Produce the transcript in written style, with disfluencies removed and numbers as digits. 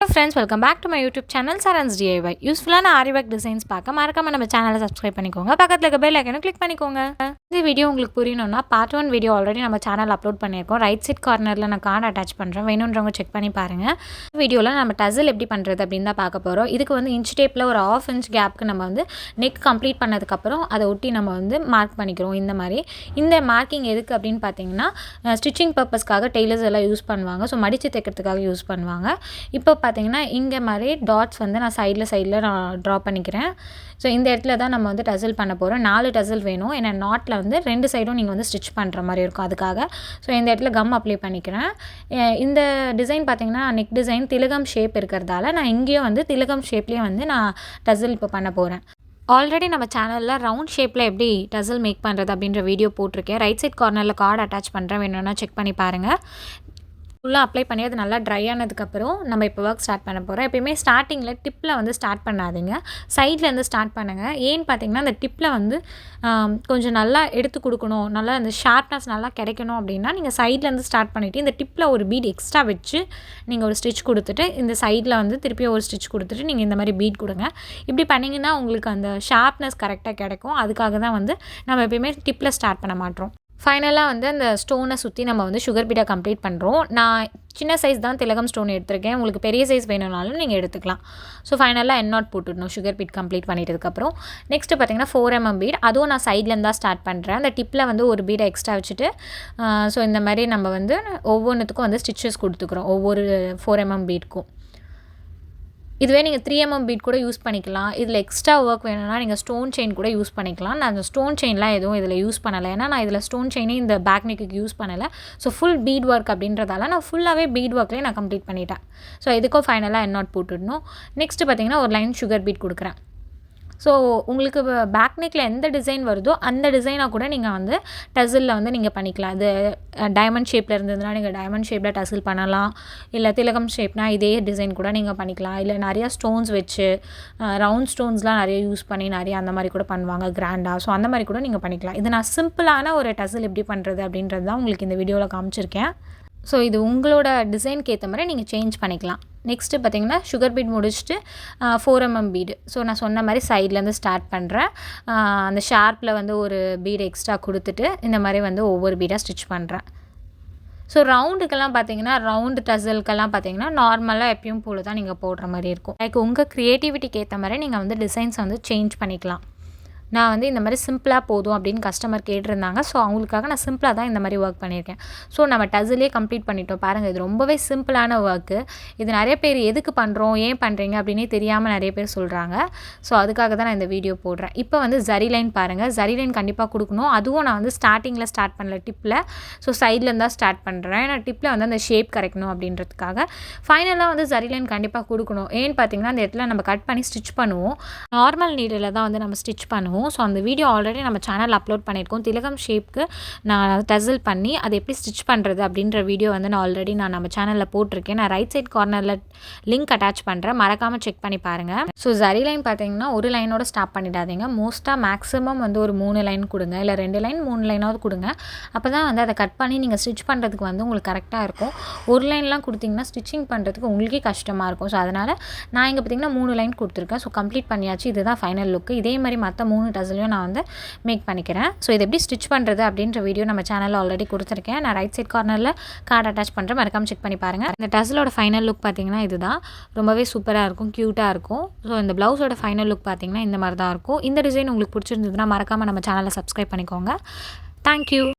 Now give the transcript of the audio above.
Hello friends, welcome back to my YouTube channel Saran's DIY. Useful Aariwork designs பார்க்க மறக்காம நம்ம சேனலை subscribe பண்ணிக்கோங்க. பக்கத்துல இருக்க bell icon click பண்ணிக்கோங்க. இந்த வீடியோ உங்களுக்கு புரியணும்னா part 1 வீடியோ ஆல்ரெடி நம்ம சேனல்ல அப்லோட் பண்ணியிருக்கோம். ரைட் சைடு கார்னர்ல நான் கார்டு அட்டாச் பண்றேன். வேணும்ன்றவங்க செக் பண்ணி பாருங்க. வீடியோல நம்ம tassel எப்படி பண்றது அப்படினு தான் பார்க்க போறோம். இதுக்கு வந்து இன்ச் டேப்ல ஒரு 1/2 inch கேப்க்கு நம்ம வந்து நெக் கம்ப்ளீட் பண்ணதுக்கு அப்புறம் அதை ஒட்டி நம்ம வந்து மார்க் பண்ணிக்கிறோம் இந்த மாதிரி. இந்த மார்க்கிங் எதுக்கு அப்படினு பாத்தீங்கன்னா ஸ்டிச்சிங் பர்பஸ்க்காக டெய்லர்ஸ் எல்லாம் யூஸ் பண்ணுவாங்க. சோ மடிச்சு தைக்கிறதுக்காக யூஸ் பண்ணுவாங்க. இப்போ பார்த்தீங்கன்னா இங்கே மாதிரி டாட்ஸ் வந்து நான் சைடில் நான் ட்ரா பண்ணிக்கிறேன். ஸோ இந்த இடத்துல தான் நம்ம வந்து டசல் பண்ண போகிறோம். 4 டசல் வேணும். ஏன்னா நாட்டில் வந்து 2 சைடும் நீங்கள் வந்து ஸ்டிச் பண்ணுற மாதிரி இருக்கும் அதுக்காக. ஸோ இந்த இடத்துல கம் அப்ளை பண்ணிக்கிறேன். இந்த டிசைன் பார்த்தீங்கன்னா நெக் டிசைன் திலகம் ஷேப் இருக்கிறதால நான் இங்கேயும் வந்து திலகம் ஷேப்லேயே வந்து நான் டசல் இப்போ பண்ண போகிறேன். ஆல்ரெடி நம்ம சேனலில் ரவுண்ட் ஷேப்பில் எப்படி டசல் மேக் பண்ணுறது அப்படின்ற வீடியோ போட்டிருக்கேன். ரைட் சைட் கார்னரில் கார்டு அட்டாச் பண்ணுறேன், வேணும்னா செக் பண்ணி பாருங்கள். ஃபுல்லாக அப்ளை பண்ணி அது நல்லா ட்ரை ஆனதுக்கப்புறம் நம்ம இப்போ ஒர்க் ஸ்டார்ட் பண்ண போகிறோம். எப்பயுமே ஸ்டார்டிங்கில் டிப்பில் வந்து ஸ்டார்ட் பண்ணாதீங்க, சைட்லேருந்து ஸ்டார்ட் பண்ணுங்கள். ஏன்னு பார்த்தீங்கன்னா அந்த டிப்பில் வந்து கொஞ்சம் நல்லா எடுத்து கொடுக்கணும், நல்லா அந்த ஷார்ப்னஸ் நல்லா கிடைக்கணும் அப்படின்னா நீங்கள் சைட்லேருந்து ஸ்டார்ட் பண்ணிவிட்டு இந்த டிப்பில் ஒரு பீட் எக்ஸ்ட்ரா வச்சு நீங்கள் ஒரு ஸ்டிச் கொடுத்துட்டு இந்த சைடில் வந்து திருப்பி ஒரு ஸ்டிச் கொடுத்துட்டு நீங்கள் இந்த மாதிரி பீட் கொடுங்க. இப்படி பண்ணிங்கன்னா உங்களுக்கு அந்த ஷார்ப்னஸ் கரெக்டாக கிடைக்கும். அதுக்காக தான் வந்து நம்ம எப்பயுமே டிப்பில் ஸ்டார்ட் பண்ண மாட்டோம். ஃபைனலாக வந்து அந்த ஸ்டோனை சுற்றி நம்ம வந்து சுகர் பீடை கம்ப்ளீட் பண்ணுறோம். நான் சின்ன சைஸ் தான் திலகம் ஸ்டோன் எடுத்திருக்கேன். உங்களுக்கு பெரிய சைஸ் வேணும்னாலும் நீங்கள் எடுத்துக்கலாம். ஸோ ஃபைனலாக என் நாட் போட்டுடணும் சுகர் பீட் கம்ப்ளீட் பண்ணிட்டதுக்கப்புறம். நெக்ஸ்ட்டு பார்த்தீங்கன்னா 4mm பீட், அதுவும் நான் சைட்லேருந்து தான் ஸ்டார்ட் பண்ணுறேன். அந்த டிப்பில் வந்து ஒரு பீடை எக்ஸ்ட்ரா வச்சுட்டு ஸோ இந்த மாதிரி நம்ம வந்து ஒவ்வொன்றுத்துக்கும் வந்து ஸ்டிச்சஸ் கொடுத்துக்குறோம் ஒவ்வொரு 4mm பீட்க்கும். இதுவே நீங்கள் 3mm பீட் கூட யூஸ் பண்ணிக்கலாம். இதில் எக்ஸ்ட்ரா ஒர்க் வேணும்னா நீங்கள் ஸ்டோன் செயின் கூட யூஸ் பண்ணிக்கலாம். நான் அந்த ஸ்டோன் செயின்லாம் எதுவும் இதில் யூஸ் பண்ணலை. ஏன்னா நான் இதில் ஸ்டோன் செயினே இந்த பேக் நெக்குக்கு யூஸ் பண்ணலை. ஸோ ஃபுல் பீட் ஒர்க் அப்படின்றதால நான் ஃபுல்லாகவே பீட் ஒர்க்லேயே நான் கம்ப்ளீட் பண்ணிட்டேன். ஸோ இதுக்கும் ஃபைனலாக என் நாட் போட்டுடணும். நெக்ஸ்ட்டு பார்த்தீங்கன்னா ஒரு லைன் சுகர் பீட் கொடுக்குறேன். ஸோ உங்களுக்கு பேக் நெக்கில் எந்த டிசைன் வருதோ அந்த டிசைனாக கூட நீங்கள் வந்து டசலில் வந்து நீங்கள் பண்ணிக்கலாம். அது டைமண்ட் ஷேப்பில் இருந்ததுன்னா நீங்கள் டைமண்ட் ஷேப்பில் டசல் பண்ணலாம். இல்லை திலகம் ஷேப்னால் இதே டிசைன் கூட நீங்கள் பண்ணிக்கலாம். இல்லை நிறையா ஸ்டோன்ஸ் வச்சு ரவுண்ட் ஸ்டோன்ஸ்லாம் நிறைய யூஸ் பண்ணி நிறைய அந்த மாதிரி கூட பண்ணுவாங்க கிராண்டாக. ஸோ அந்த மாதிரி கூட நீங்கள் பண்ணிக்கலாம். இது நான் சிம்பிளான ஒரு டசல் எப்படி பண்ணுறது அப்படின்றது தான் உங்களுக்கு இந்த வீடியோவில் காமிச்சிருக்கேன். ஸோ இது உங்களோட டிசைனுக்கு ஏற்ற மாதிரி நீங்கள் சேஞ்ச் பண்ணிக்கலாம். நெக்ஸ்ட்டு பார்த்தீங்கன்னா சுகர் பீட் முடிச்சுட்டு 4mm பீடு. ஸோ நான் சொன்ன மாதிரி சைட்லேருந்து ஸ்டார்ட் பண்ணுறேன். அந்த ஷார்ப்பில் வந்து ஒரு பீடு எக்ஸ்ட்ரா கொடுத்துட்டு இந்த மாதிரி வந்து ஒவ்வொரு பீடாக ஸ்டிச் பண்ணுறேன். ஸோ ரவுண்டுக்கெல்லாம் பார்த்தீங்கன்னா ரவுண்டு டசலுக்கெல்லாம் பார்த்தீங்கன்னா நார்மலாக எப்பயும் போல தான் நீங்கள் போடுற மாதிரி இருக்கும். லைக் உங்கள் க்ரியேட்டிவிட்டிக்கு ஏற்ற மாதிரி நீங்கள் வந்து டிசைன்ஸ் வந்து சேஞ்ச் பண்ணிக்கலாம். நான் வந்து இந்த மாதிரி சிம்பிளாக போதும் அப்படின்னு கஸ்டமர் கேட்டிருந்தாங்க. ஸோ அவங்களுக்காக நான் சிம்பிளாக தான் இந்த மாதிரி ஒர்க் பண்ணியிருக்கேன். ஸோ நம்ம டசலே கம்ப்ளீட் பண்ணிட்டோம். பாருங்கள், இது ரொம்பவே சிம்பிளான ஒர்க்கு. இது நிறைய பேர் எதுக்கு பண்ணுறோம், ஏன் பண்ணுறீங்க அப்படின்னே தெரியாமல் நிறைய பேர் சொல்கிறாங்க. ஸோ அதுக்காக தான் நான் இந்த வீடியோ போடுறேன். இப்போ வந்து ஜரி லைன் பாருங்கள், ஜரி லைன் கண்டிப்பாக கொடுக்கணும். அதுவும் நான் வந்து ஸ்டார்டிங்கில் ஸ்டார்ட் பண்ணல, டிப்பில். ஸோ சைட்லேருந்து தான் ஸ்டார்ட் பண்ணுறேன். நான் டிப்பில் வந்து அந்த ஷேப் கரெக்டணும் அப்படின்றதுக்காக. ஃபைனலாக வந்து ஜரி லைன் கண்டிப்பாக கொடுக்கணும். ஏன்னு பார்த்தீங்கன்னா அந்த இடத்துல நம்ம கட் பண்ணி ஸ்டிச் பண்ணுவோம். நார்மல் நீடில் தான் வந்து நம்ம ஸ்டிச் பண்ணுவோம். ஸோ அந்த வீடியோ ஆல்ரெடி நம்ம சேனல் அப்லோட் பண்ணியிருக்கோம். திலகம் ஷேப்க்கு நான் டசல் பண்ணி அதை எப்படி ஸ்டிச் பண்ணுறது அப்படின்ற வீடியோ வந்து நான் ஆல்ரெடி நம்ம சேனலில் போட்டிருக்கேன். நான் ரைட் சைட் கார்னரில் லிங்க் அட்டாச் பண்ணுறேன், மறக்காமல் செக் பண்ணி பாருங்கள். ஸோ ஜரி லைன் பார்த்தீங்கன்னா ஒரு லைனோட ஸ்டாப் பண்ணிடாதீங்க. மோஸ்ட்டாக மேக்ஸிமம் வந்து ஒரு 3 லைன் கொடுங்க, இல்லை 2 லைன் 3 லைனாவது கொடுங்க. அப்போ தான் வந்து அதை கட் பண்ணி நீங்கள் ஸ்டிச் பண்ணுறதுக்கு வந்து உங்களுக்கு கரெக்டாக இருக்கும். ஒரு லைன்லாம் கொடுத்தீங்கன்னா ஸ்டிச்சிங் பண்ணுறதுக்கு உங்களுக்கே கஷ்டமாக இருக்கும். ஸோ அதனால் நான் இங்கே பார்த்தீங்கன்னா 3 லைன் கொடுத்துருக்கேன். ஸோ கம்ப்ளீட் பண்ணியாச்சு. இதுதான் ஃபைனல் லுக்கு. இதே மாதிரி மற்ற 3 டசலையும் நான் வந்து மேக் பண்ணிக்கிறேன். ஸோ இது எப்படி ஸ்டிச் பண்ணுறது அப்படின்ற வீடியோ நம்ம சேனலில் ஆல்ரெடி கொடுத்துருக்கேன். நான் ரைட் சைட் கார்னரில் கார்டு அட்டாச் பண்ணுறேன், மறக்காம செக் பண்ணி பாருங்கள். இந்த டசலோட ஃபைனல் லுக் பார்த்தீங்கன்னா இதுதான். ரொம்பவே சூப்பராக இருக்கும், க்யூட்டாக இருக்கும். ஸோ இந்த ப்ளவுஸோட ஃபைனல் லுக் பார்த்தீங்கன்னா இந்த மாதிரி தான் இருக்கும். இந்த டிசைன் உங்களுக்கு பிடிச்சிருந்ததுன்னா மறக்காமல் நம்ம சேனலை சப்ஸ்கிரைப் பண்ணிக்கோங்க. தேங்க்யூ.